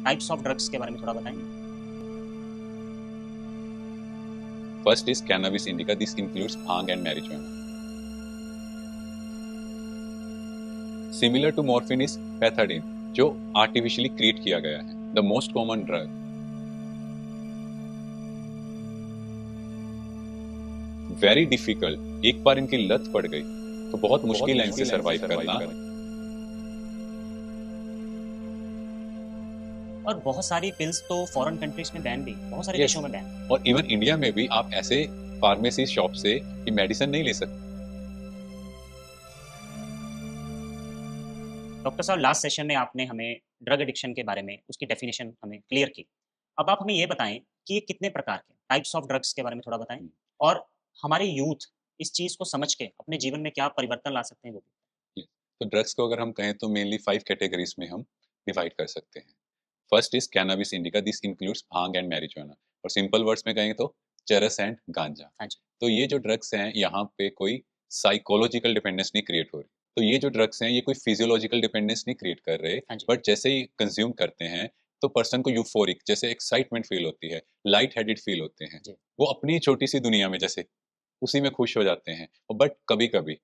Types of drugs के बारे में थोड़ा बताएंगे? First is cannabis indica. This includes bhang and marijuana. Similar to morphine is pethidine, जो आर्टिफिशियली क्रिएट किया गया है. The most common drug. Very difficult. एक बार इनकी लत पड़ गई तो बहुत मुश्किल है इनसे सर्वाइव करना. और बहुत सारी पिल्स तो फॉरेन कंट्रीज में बैन भी, बहुत सारे Yes. देशों में बैन। और इवन इंडिया में भी आप ऐसे फार्मेसी शॉप से ये मेडिसिन नहीं ले सकते. डॉक्टर साहब, लास्ट सेशन में आपने हमें ड्रग एडिक्शन के बारे में उसकी डेफिनेशन हमें क्लियर की। अब आप हमें ये बताएं कि ये कितने प्रकार के टाइप्स ऑफ ड्रग्स के बारे में थोड़ा बताएं, और हमारे यूथ इस चीज़ को समझ के अपने जीवन में क्या परिवर्तन ला सकते हैं वो भी। तो ड्रग्स को अगर हम कहें तो मेनली 5 कैटेगरीज में हम डिवाइड कर सकते हैं. First is cannabis indica. This includes bhang and marijuana. और सिंपल वर्ड्स में कहें तो चरस एंड गांजा. हाँ जी। तो ये जो ड्रग्स हैं यहाँ पे कोई साइकोलॉजिकल डिपेंडेंस नहीं क्रिएट हो रही. तो ये जो ड्रग्स हैं ये कोई फिजियोलॉजिकल डिपेंडेंस नहीं क्रिएट कर रहे. हाँ जी। बट जैसे ही कंज्यूम करते हैं तो पर्सन को यूफोरिक, जैसे एक्साइटमेंट फील होती है, लाइट हेडेड फील होते हैं. जी। वो अपनी छोटी सी दुनिया में जैसे उसी में खुश हो जाते हैं. बट कभी कभी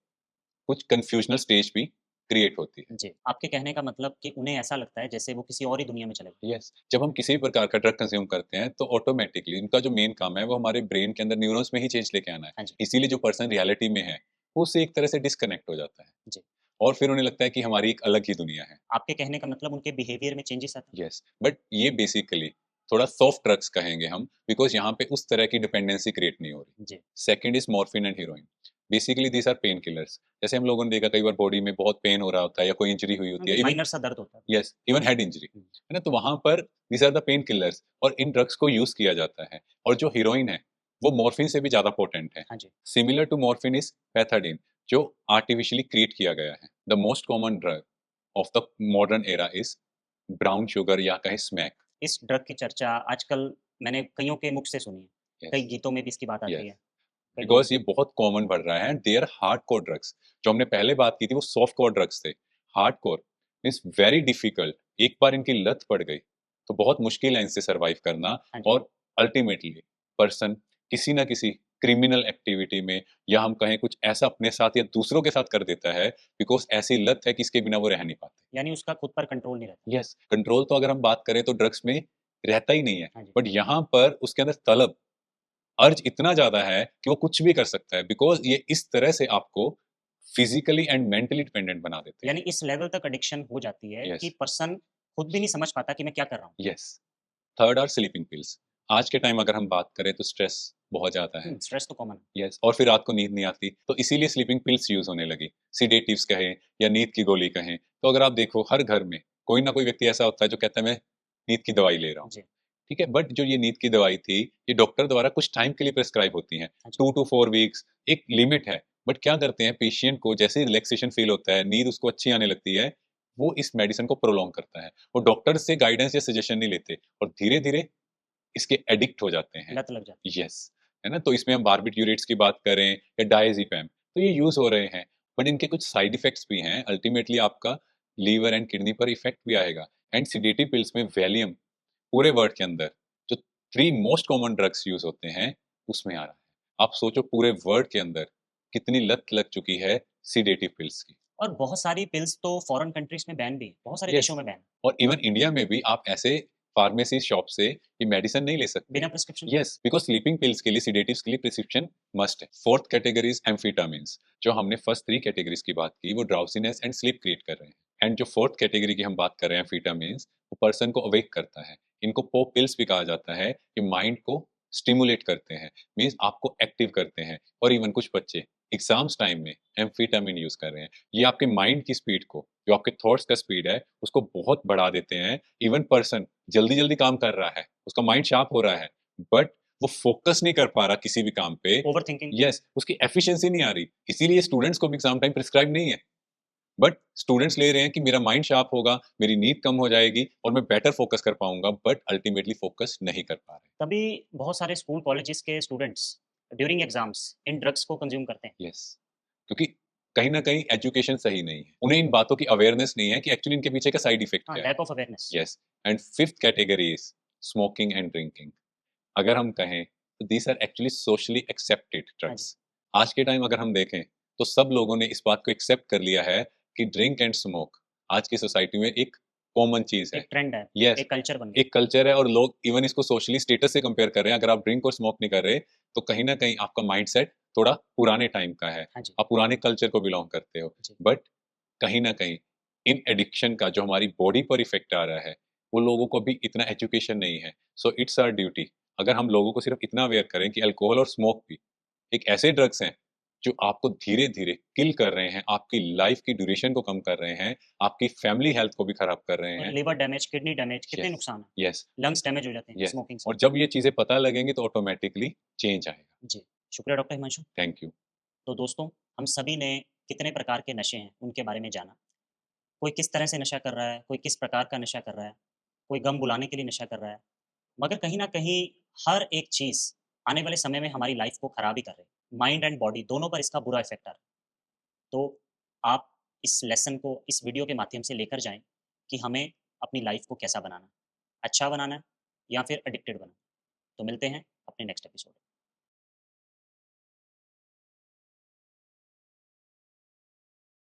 कुछ कंफ्यूजनल स्टेज भी क्रिएट होती है. जी, आपके कहने का मतलब कि उन्हें ऐसा लगता है जैसे वो किसी और ही दुनिया में चले गए। यस. जब हम किसी भी प्रकार का ड्रग कंज्यूम करते हैं तो ऑटोमेटिकली उनका जो मेन काम है वो हमारे ब्रेन के अंदर न्यूरॉन्स में ही चेंज लेके आना है. हाँ जी। इसीलिए जो पर्सन रियलिटी में है वो उससे एक तरह से डिस्कनेक्ट हो जाता है. जी। और फिर उन्हें लगता है कि हमारी एक अलग ही दुनिया है. आपके कहने का मतलब उनके बिहेवियर में चेंजेस आता है। यस. बट ये बेसिकली थोड़ा सॉफ्ट ड्रग्स कहेंगे हम, बिकॉज यहाँ पे उस तरह की डिपेंडेंसी क्रिएट नहीं हो रही. जी। Second is morphine and heroin. Basically these are pain killers. जैसे हम लोगों ने देखा कई बार बॉडी में बहुत पेन हो रहा होता है या कोई इंजरी हुई होती है, इवन माइनर सा दर्द होता है। यस, इवन हेड इंजरी है ना, तो वहां पर these are the painkillers और इन ड्रग्स को यूज किया जाता है. और जो हीरोइन है वो मॉर्फिन से भी ज्यादा पोटेंट है. हाँ जी। सिमिलर टू मॉर्फिन इज पैथाडीन, जो आर्टिफिशियली क्रिएट किया गया है. The most common drug of the modern era is brown sugar या कहे स्मैक. इस ड्रग की चर्चा आजकल मैंने कईयों के मुख से सुनी है, कई गीतों में भी इसकी बात आती यस, है। कई लोगों बिकॉज ये बहुत कॉमन बढ़ रहा है. And they are hard core drugs. जो हमने पहले बात की थी वो सॉफ्ट कोर ड्रग्स थे. Hard core means very difficult. एक बार इनकी लत पड़ गई तो बहुत मुश्किल है इनसे सर्वाइव करना. हाँ जी। और अल्टीमेटली पर्सन किसी ना किसी क्रिमिनल एक्टिविटी में या हम कहें कुछ ऐसा अपने साथ या दूसरों के साथ कर देता है, बिकॉज ऐसी लत है कि इसके बिना वो रह नहीं पाते. यानी उसका खुद पर कंट्रोल नहीं रहता। यस, कंट्रोल तो अगर हम बात करें तो ड्रग्स में रहता ही नहीं है. हाँ जी। बट यहाँ पर उसके अंदर तलब, अर्ज इतना ज्यादा है कि वो कुछ भी कर सकता है, बिकॉज ये इस तरह से आपको फिजिकली एंड मेंटली डिपेंडेंट बना देते हैं. यानी इस लेवल तक एडिक्शन हो जाती है यस. कि पर्सन खुद भी नहीं समझ पाता कि मैं क्या कर रहा हूँ। Yes. Third are sleeping pills. आज के टाइम अगर हम बात करें तो स्ट्रेस बहुत ज्यादा है. स्ट्रेस तो कॉमन है। यस. और फिर रात को नींद नहीं आती तो इसीलिए स्लीपिंग पिल्स यूज होने लगी. सिडेटिव्स कहें या नींद की गोली कहें, तो अगर आप देखो हर घर में कोई ना कोई व्यक्ति ऐसा होता है जो कहता है मैं नींद की दवाई ले रहा हूँ. जी। ठीक है. बट जो ये नींद की दवाई थी ये डॉक्टर द्वारा कुछ टाइम के लिए प्रेस्क्राइब होती हैं. अच्छा। 2 to 4 वीक्स एक लिमिट है. बट क्या करते हैं, पेशेंट को जैसे रिलैक्सेशन फील होता है, नींद उसको अच्छी आने लगती है, वो इस मेडिसिन को प्रोलॉन्ग करता है. वो डॉक्टर से गाइडेंस या सजेशन नहीं लेते और धीरे धीरे इसके एडिक्ट हो जाते हैं. लत लग जाती यस. है ना. तो इसमें हम बार्बिट्यूरेट्स की बात करें या डायजेपम, तो ये यूज हो रहे हैं. बट इनके कुछ साइड इफेक्ट्स भी हैं. अल्टीमेटली आपका लीवर एंड किडनी पर इफेक्ट भी आएगा. एंड सिडेटिव पिल्स में वैलियम पूरे वर्ल्ड के अंदर जो 3 मोस्ट कॉमन ड्रग्स यूज होते हैं उसमें आ रहा है. आप सोचो पूरे वर्ल्ड के अंदर कितनी लत लग चुकी है सिडेटिव पिल्स की. है। और बहुत सारी पिल्स तो फॉरेन कंट्रीज में बैन भी, बहुत सारे यस. देशों में बैन। और इवन इंडिया में भी आप ऐसे फार्मेसी शॉप से ये मेडिसिन नहीं ले सकते. बिना prescription. Yes, because sleeping pills के लिए, सिडेटिव्स के लिए प्रिस्क्रिप्शन मस्ट है. Fourth category is amphetamines. जो हमने फर्स्ट 3 कैटेगरीज की बात की वो ड्राउसीनेस एंड स्लीप क्रिएट कर रहे हैं. एंड जो फोर्थ कैटेगरी की हम बात कर रहे हैं एम्फीटामिन्स, वो पर्सन को अवेक करता है. इनको पोप पिल्स भी कहा जाता है. ये माइंड को स्टिमुलेट करते हैं, मीन्स आपको एक्टिव करते हैं. और इवन कुछ बच्चे एग्जाम्स टाइम में एम्फीटामिन यूज कर रहे हैं. ये आपके माइंड की स्पीड को, जो आपके थॉट्स का स्पीड है, उसको बहुत बढ़ा देते हैं. इवन पर्सन जल्दी जल्दी काम कर रहा है, उसका माइंड शार्प हो रहा है, बट वो फोकस नहीं कर पा रहा किसी भी काम पे. Over thinking. यस, उसकी एफिशिएंसी नहीं आ रही. इसीलिए स्टूडेंट्स को भी एग्जाम टाइम प्रिस्क्राइब नहीं है. बट स्टूडेंट्स ले रहे हैं कि मेरा माइंड शार्प होगा, मेरी नींद कम हो जाएगी और मैं बेटर फोकस कर पाऊंगा. बट अल्टीमेटली फोकस नहीं कर पा रहे. तभी बहुत सारे स्कूल कॉलेजेस के स्टूडेंट्स ड्यूरिंग एग्जाम्स इन ड्रग्स को कंज्यूम करते हैं। यस, क्योंकि कहीं ना कहीं एजुकेशन सही नहीं है, उन्हें इन बातों की अवेयरनेस नहीं है कि एक्चुअली इनके पीछे का साइड इफेक्ट हाँ, क्या है। Lack of awareness. Yes. And fifth category is smoking and drinking. अगर हम कहें तो these are actually socially accepted हाँ जी, ड्रग्स। आज के टाइम अगर हम देखें तो सब लोगों ने इस बात को एक्सेप्ट कर लिया है कि ड्रिंक एंड स्मोक आज की सोसाइटी में एक कॉमन चीज है। एक ट्रेंड है, यस, एक कल्चर बन गया। एक कल्चर है और लोग इवन इसको सोशली स्टेटस से कंपेयर कर रहे हैं। अगर आप ड्रिंक और स्मोक नहीं कर रहे तो कहीं ना कहीं आपका माइंडसेट थोड़ा पुराने टाइम का है, हाँ जी, आप पुराने कल्चर को बिलोंग करते हो। जी, बट कहीं ना कहीं इन एडिक्शन का जो हमारी बॉडी पर इफेक्ट आ रहा है वो लोगों को भी इतना एजुकेशन नहीं है। सो इट्स आवर ड्यूटी, अगर हम लोगों को सिर्फ इतना अवेयर करें कि अल्कोहल और स्मोक भी एक ऐसे ड्रग्स हैं जो आपको धीरे-धीरे किल कर रहे हैं, आपकी लाइफ की ड्यूरेशन को कम कर रहे हैं, आपकी फैमिली हेल्थ को भी खराब कर रहे और हैं। लिवर डैमेज, किडनी डैमेज, कितने यस, नुकसान है। यस, लंग्स डैमेज हो जाते हैं यस। स्मोकिंग से। और जब ये चीज़ें पता लगेंगी तो ऑटोमैटिकली चेंज आएगा। जी, शुक्रिया डॉक्टर हिमांशु। Thank you. तो दोस्तों, हम सभी ने कितने प्रकार के नशे हैं, उनके बारे में जाना। कोई किस तरह से नशा कर रहा है, कोई किस प्रकार का नशा कर रहा है, कोई गम भुलाने के लिए नशा कर रहा है। मगर कहीं न कहीं हर एक चीज़ आने वाले समय में हमारी लाइफ़ को खराब ही कर रही है। माइंड एंड बॉडी दोनों पर इसका बुरा इफ़ेक्ट आ रहा है। तो आप इस लेसन को इस वीडियो के माध्यम से लेकर जाएँ कि हमें अपनी लाइफ़ को कैसा बनाना है, अच्छा बनाना है या फिर एडिक्टेड बनाना है। तो मिलते हैं अपने नेक्स्ट एपिसोड में।